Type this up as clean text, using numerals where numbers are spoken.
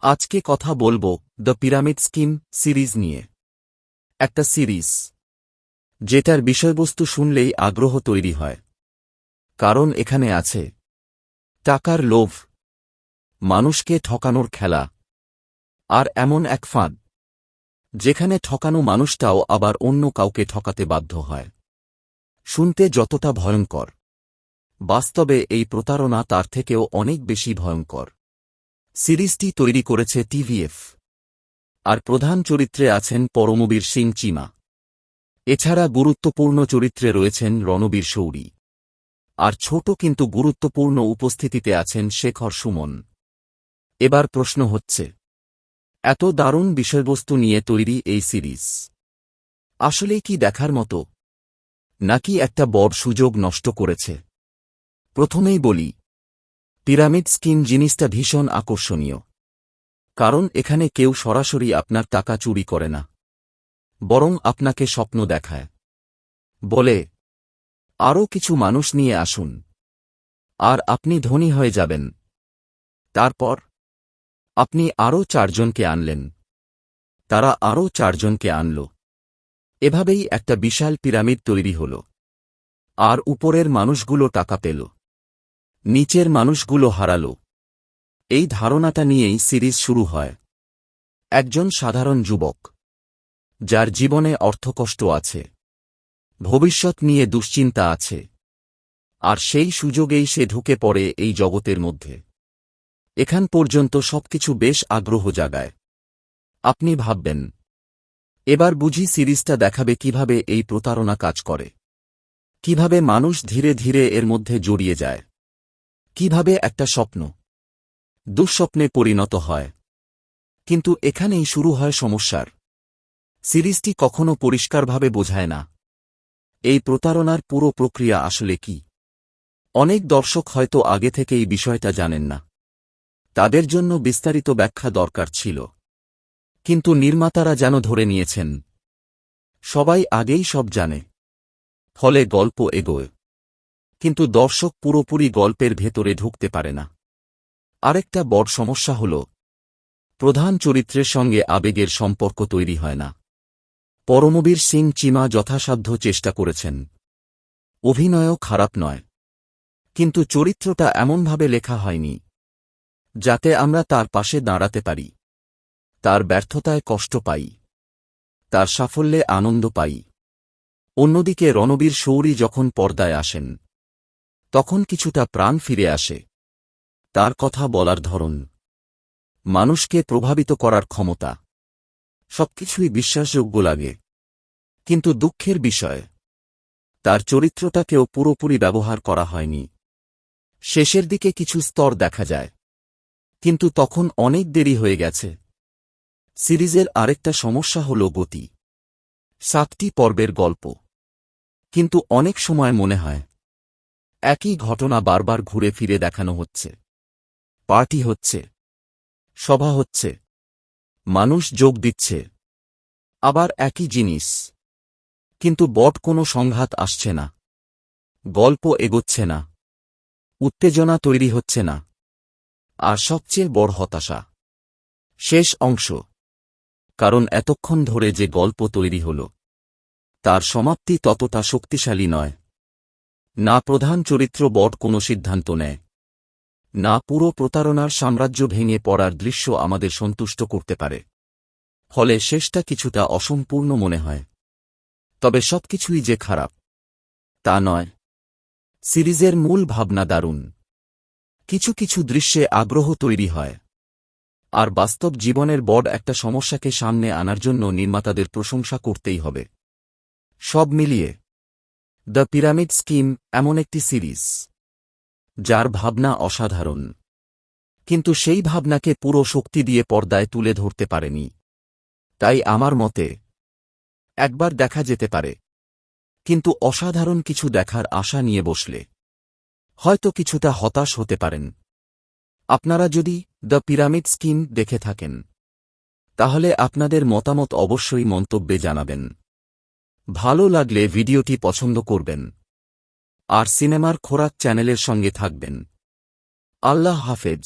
আজকে কথা বলবো দ্য পিরামিড স্কিম সিরিজ নিয়ে। একটা সিরিজ যেটার বিষয়বস্তু শুনলেই আগ্রহ তৈরি হয়, কারণ এখানে আছে টাকার লোভ, মানুষকে ঠকানোর খেলা, আর এমন এক ফাঁদ যেখানে ঠকানো মানুষটাও আবার অন্য কাউকে ঠকাতে বাধ্য হয়। শুনতে যতটা ভয়ঙ্কর, বাস্তবে এই প্রতারণা তার থেকেও অনেক বেশি ভয়ঙ্কর। সিরিজটি তৈরি করেছে টিভিএফ, আর প্রধান চরিত্রে আছেন পরমবীর সিং চিমা। এছাড়া গুরুত্বপূর্ণ চরিত্রে রয়েছেন রণবীর শৌরি, আর ছোট কিন্তু গুরুত্বপূর্ণ উপস্থিতিতে আছেন শেখর সুমন। এবার প্রশ্ন হচ্ছে, এত দারুণ বিষয়বস্তু নিয়ে তৈরি এই সিরিজ আসলেই কি দেখার মতো, নাকি একটা বড় সুযোগ নষ্ট করেছে? প্রথমেই বলি, পিরামিড স্কিম জিনিসটা ভীষণ আকর্ষণীয়, কারণ এখানে কেউ সরাসরি আপনার টাকা চুরি করে না, বরং আপনাকে স্বপ্ন দেখায়। বলে, আরও কিছু মানুষ নিয়ে আসুন আর আপনি ধনী হয়ে যাবেন। তারপর আপনি আরও 4 জনকে আনলেন, তারা আরও 4 জনকে আনল। এভাবেই একটা বিশাল পিরামিড তৈরি হল। আর উপরের মানুষগুলো টাকা পেল, নিচের মানুষগুলো হারাল। এই ধারণাটা নিয়েই সিরিজ শুরু হয়। একজন সাধারণ যুবক, যার জীবনে অর্থকষ্ট আছে, ভবিষ্যৎ নিয়ে দুশ্চিন্তা আছে, আর সেই সুযোগেই সে ঢুকে পড়ে এই জগতের মধ্যে। এখান পর্যন্ত সবকিছু বেশ আগ্রহ জাগায়। আপনি ভাববেন, এবার বুঝি সিরিজটা দেখাবে কিভাবে এই প্রতারণা কাজ করে, কিভাবে মানুষ ধীরে ধীরে এর মধ্যে জড়িয়ে যায়, কিভাবে একটা স্বপ্ন দুঃস্বপ্নে পরিণত হয়। কিন্তু এখানেই শুরু হয় সমস্যার। সিরিজটি কখনো পরিষ্কারভাবে বোঝায় না এই প্রতারণার পুরো প্রক্রিয়া আসলে কি। অনেক দর্শক হয়তো আগে থেকেই বিষয়টা জানেন না, তাদের জন্য বিস্তারিত ব্যাখ্যা দরকার ছিল। কিন্তু নির্মাতারা যেন ধরে নিয়েছেন সবাই আগেই সব জানে, ফলে গল্প এগোয়, কিন্তু দর্শক পুরোপুরি গল্পের ভেতরে ঢুকতে পারে না। আরেকটা বড় সমস্যা হল, প্রধান চরিত্রের সঙ্গে আবেগের সম্পর্ক তৈরি হয় না। পরমবীর সিং চিমা যথাসাধ্য চেষ্টা করেছেন, অভিনয়ও খারাপ নয়, কিন্তু চরিত্রটা এমনভাবে লেখা হয়নি যাতে আমরা তার পাশে দাঁড়াতে পারি। তার ব্যর্থতায় কষ্ট পাই, তার সাফল্যে আনন্দ পাই। অন্যদিকে রণবীর শৌরি যখন পর্দায় আসেন, তখন কিছুটা প্রাণ ফিরে আসে। তার কথা বলার ধরন, মানুষকে প্রভাবিত করার ক্ষমতা, সবকিছুই বিশ্বাসযোগ্য লাগে। কিন্তু দুঃখের বিষয়, তার চরিত্রটাকেও পুরোপুরি ব্যবহার করা হয়নি। শেষের দিকে কিছু স্তর দেখা যায়, কিন্তু তখন অনেক দেরি হয়ে গেছে। সিরিজের আরেকটা সমস্যা হল গতি। 7টি পর্বের গল্প, কিন্তু অনেক সময় মনে হয় একই ঘটনা বারবার ঘুরে ফিরে দেখানো হচ্ছে। পার্টি হচ্ছে, সভা হচ্ছে, মানুষ যোগ দিচ্ছে, আবার একই জিনিস, কিন্তু বড় কোনো সংঘাত আসছে না, গল্প এগোচ্ছে না, উত্তেজনা তৈরি হচ্ছে না। আর সবচেয়ে বড় হতাশা, শেষ অংশ। কারণ এতক্ষণ ধরে যে গল্প তৈরি হল, তার সমাপ্তি ততটা শক্তিশালী নয়। না প্রধান চরিত্র বড় কোনো সিদ্ধান্ত নেয়, না পুরো প্রতারণার সাম্রাজ্য ভেঙে পড়ার দৃশ্য আমাদের সন্তুষ্ট করতে পারে। ফলে শেষটা কিছুটা অসম্পূর্ণ মনে হয়। তবে সবকিছুই যে খারাপ তা নয়। সিরিজের মূল ভাবনা দারুণ। কিছু কিছু দৃশ্যে আগ্রহ তৈরি হয়, আর বাস্তব জীবনের বড় একটা সমস্যাকে সামনে আনার জন্য নির্মাতাদের প্রশংসা করতেই হবে। সব মিলিয়ে দ্য পিরামিড স্কিম এমন একটি সিরিজ যার ভাবনা অসাধারণ, কিন্তু সেই ভাবনাকে পুরো শক্তি দিয়ে পর্দায় তুলে ধরতে পারেনি। তাই আমার মতে একবার দেখা যেতে পারে, কিন্তু অসাধারণ কিছু দেখার আশা নিয়ে বসলে হয়তো কিছুটা হতাশ হতে পারেন। আপনারা যদি দ্য পিরামিড স্কিম দেখে থাকেন, তাহলে আপনাদের মতামত অবশ্যই মন্তব্যে জানাবেন। ভালো লাগলে ভিডিওটি পছন্দ করবেন, আর সিনেমার খোরাক চ্যানেলের সঙ্গে থাকবেন। আল্লাহ হাফেজ।